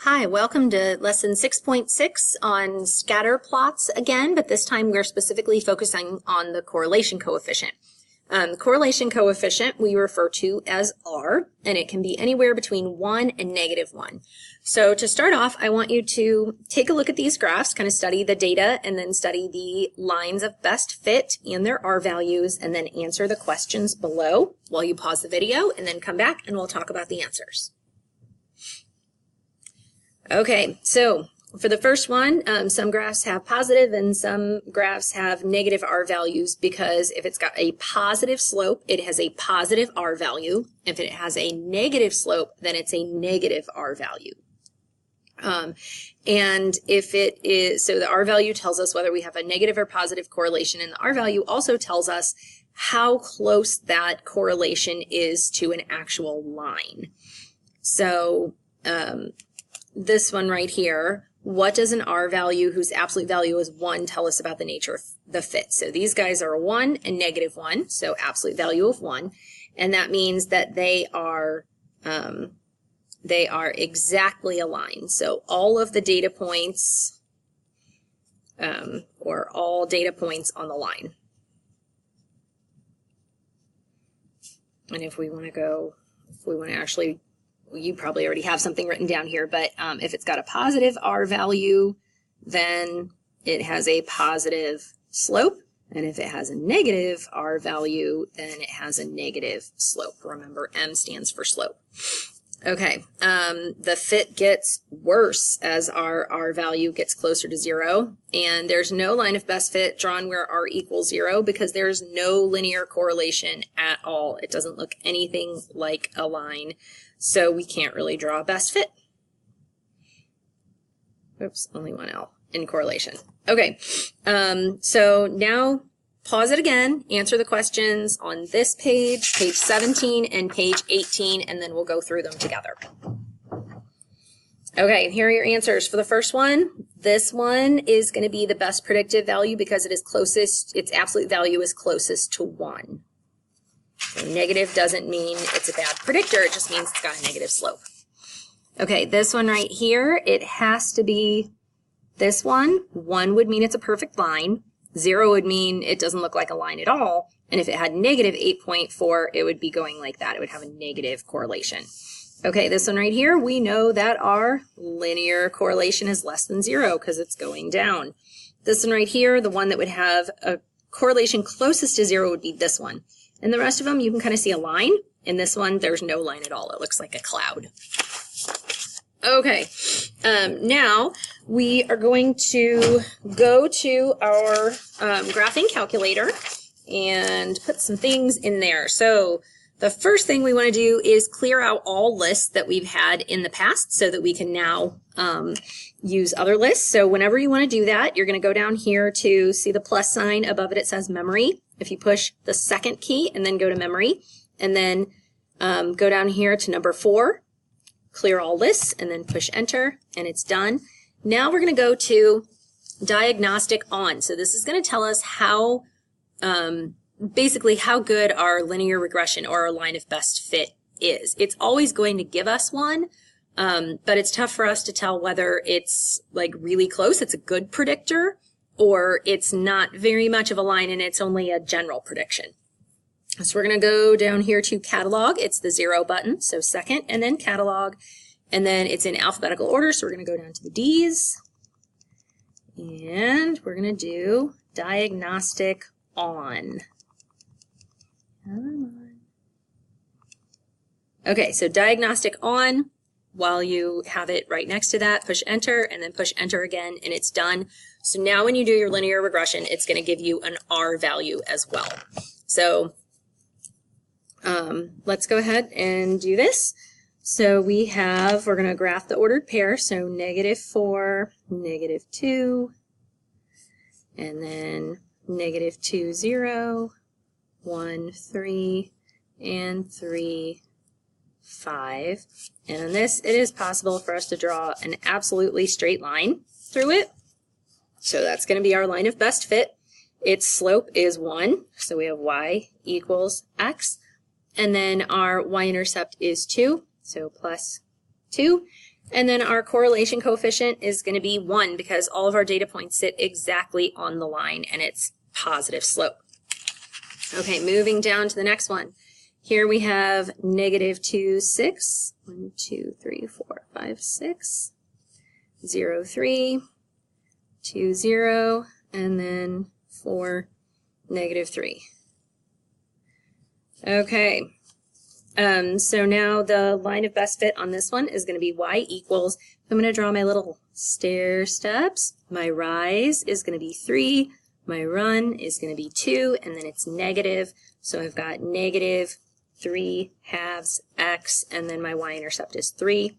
Hi, welcome to lesson 6.6 on scatter plots again, but this time we're specifically focusing on the correlation coefficient. The correlation coefficient we refer to as R, and it can be anywhere between 1 and -1. So to start off, I want you to take a look at these graphs, kind of study the data, and then study the lines of best fit and their R values, and then answer the questions below while you pause the video, and then come back and we'll talk about the answers. Okay, so for the first one, some graphs have positive and some graphs have negative R values because if it's got a positive slope, it has a positive R value. If it has a negative slope, then it's a negative R value. And if it is, so the R value tells us whether we have a negative or positive correlation, and the R value also tells us how close that correlation is to an actual line. So, this one right here, what does an R value whose absolute value is 1 tell us about the nature of the fit? So these guys are a 1 and -1, so absolute value of 1, and that means that they are exactly aligned. So all of the data points, or all data points on the line. And if we want to actually, you probably already have something written down here, but if it's got a positive R value, then it has a positive slope. And if it has a negative R value, then it has a negative slope. Remember, M stands for slope. Okay, the fit gets worse as our R value gets closer to 0. And there's no line of best fit drawn where R equals 0 because there's no linear correlation at all. It doesn't look anything like a line. So we can't really draw a best fit. Oops, only one L in correlation. Okay, so now pause it again, answer the questions on this page, page 17 and page 18, and then we'll go through them together. Okay, here are your answers. For the first one, this one is going to be the best predictive value because it is closest, its absolute value is closest to 1. So negative doesn't mean it's a bad predictor, it just means it's got a negative slope. Okay, this one right here, it has to be this one. 1 would mean it's a perfect line. 0 would mean it doesn't look like a line at all. And if it had negative 8.4, it would be going like that. It would have a negative correlation. Okay, this one right here, we know that our linear correlation is less than 0 because it's going down. This one right here, the one that would have a correlation closest to 0 would be this one. And the rest of them, you can kind of see a line. In this one, there's no line at all. It looks like a cloud. Okay, now we are going to go to our graphing calculator and put some things in there. So the first thing we want to do is clear out all lists that we've had in the past so that we can now use other lists. So whenever you want to do that, you're going to go down here to see the plus sign. Above it, it says memory. If you push the second key and then go to memory, and then go down here to number 4, clear all lists, and then push enter, and it's done. Now we're going to go to diagnostic on. So this is going to tell us how, basically how good our linear regression or our line of best fit is. It's always going to give us one, but it's tough for us to tell whether it's like really close, it's a good predictor, or it's not very much of a line and it's only a general prediction. So we're going to go down here to catalog. It's the 0 button, so second, and then catalog, and then it's in alphabetical order, so we're going to go down to the D's, and we're going to do diagnostic on. Come on. Okay, so diagnostic on. While you have it right next to that, push enter, and then push enter again, and it's done. So now when you do your linear regression, it's going to give you an R value as well. So let's go ahead and do this. So we're going to graph the ordered pair, so -4, -2, and then -2, 0, 1, 3, and 3, 5. And on this, it is possible for us to draw an absolutely straight line through it. So that's going to be our line of best fit. Its slope is 1, so we have y equals x. And then our y-intercept is 2, so plus 2. And then our correlation coefficient is going to be 1 because all of our data points sit exactly on the line and it's positive slope. Okay, moving down to the next one. Here we have -2, 6, 1, 2, 3, 4, 5, 6, 0, 3, 2, 0, and then 4, -3. Okay, so now the line of best fit on this one is going to be y equals, I'm going to draw my little stair steps. My rise is going to be 3, my run is going to be 2, and then it's negative. So I've got -3/2 x, and then my y-intercept is 3.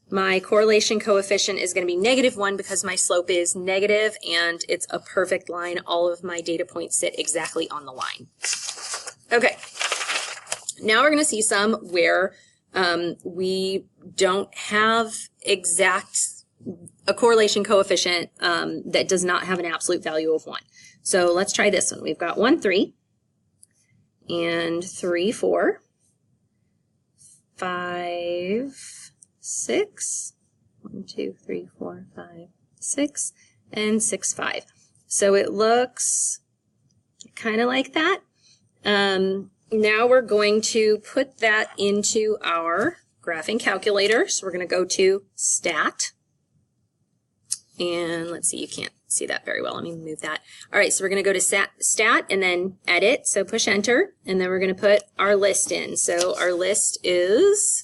My correlation coefficient is going to be -1 because my slope is negative, and it's a perfect line. All of my data points sit exactly on the line. Okay. Now we're going to see some where we don't have a correlation coefficient that does not have an absolute value of 1. So let's try this one. We've got 1, 3, and 3, 4, 5, 6, 1, 2, 3, 4, 5, 6, and 6, 5. So it looks kind of like that. Now we're going to put that into our graphing calculator. So we're going to go to Stat. And let's see, you can't see that very well. Let me move that. All right, so we're going to go to Stat and then Edit. So push Enter. And then we're going to put our list in. So our list is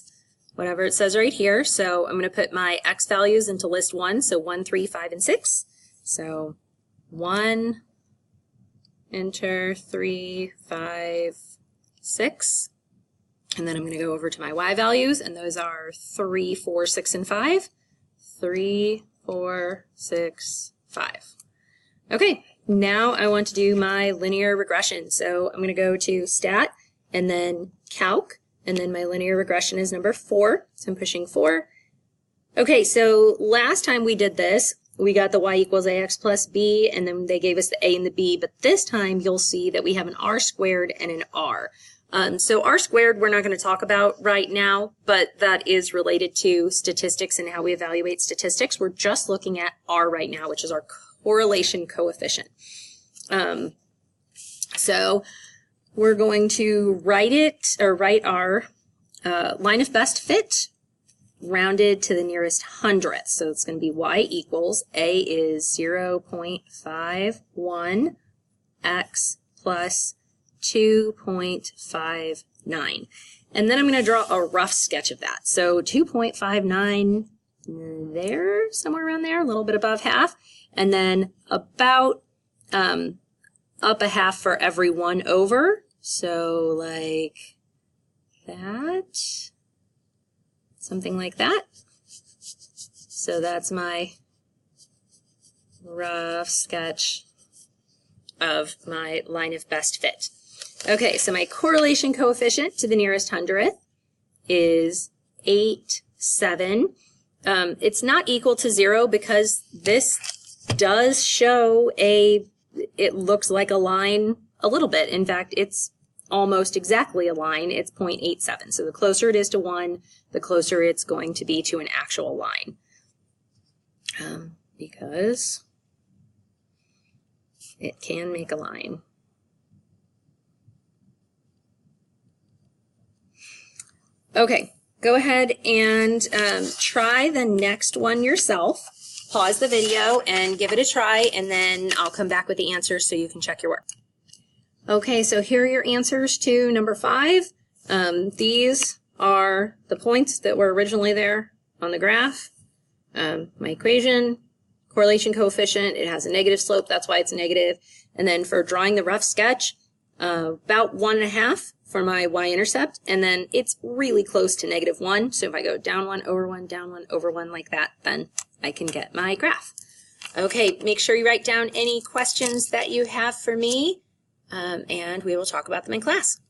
whatever it says right here. So I'm going to put my X values into list 1. So 1, 3, 5, and 6. So 1, Enter, 3, 5, 6, and then I'm going to go over to my y values, and those are 3, 4, 6, and 5. 3, 4, 6, 5. Okay, now I want to do my linear regression. So I'm going to go to Stat and then Calc, and then my linear regression is number 4. So I'm pushing 4. Okay, so last time we did this, we got the y equals ax plus b, and then they gave us the a and the b, but this time you'll see that we have an r squared and an r. So r squared we're not going to talk about right now, but that is related to statistics and how we evaluate statistics. We're just looking at r right now, which is our correlation coefficient. So we're going to write our line of best fit rounded to the nearest hundredth. So it's going to be y equals, a is 0.51 x plus 2.59. And then I'm going to draw a rough sketch of that. So 2.59 there, somewhere around there, a little bit above half. And then about up a half for every 1 over. So like that. Something like that. So that's my rough sketch of my line of best fit. Okay, so my correlation coefficient to the nearest hundredth is 0.87. It's not equal to 0 because this does show it looks like a line a little bit. In fact, it's almost exactly a line. It's 0.87. So the closer it is to 1, the closer it's going to be to an actual line. Because it can make a line. Okay, go ahead and try the next one yourself. Pause the video and give it a try, and then I'll come back with the answers so you can check your work. Okay, so here are your answers to number 5. These are the points that were originally there on the graph. My equation, correlation coefficient, it has a negative slope, that's why it's negative. And then for drawing the rough sketch, about 1.5 for my y-intercept, and then it's really close to -1. So if I go down 1, over 1, down 1, over 1 like that, then I can get my graph. Okay, make sure you write down any questions that you have for me, and we will talk about them in class.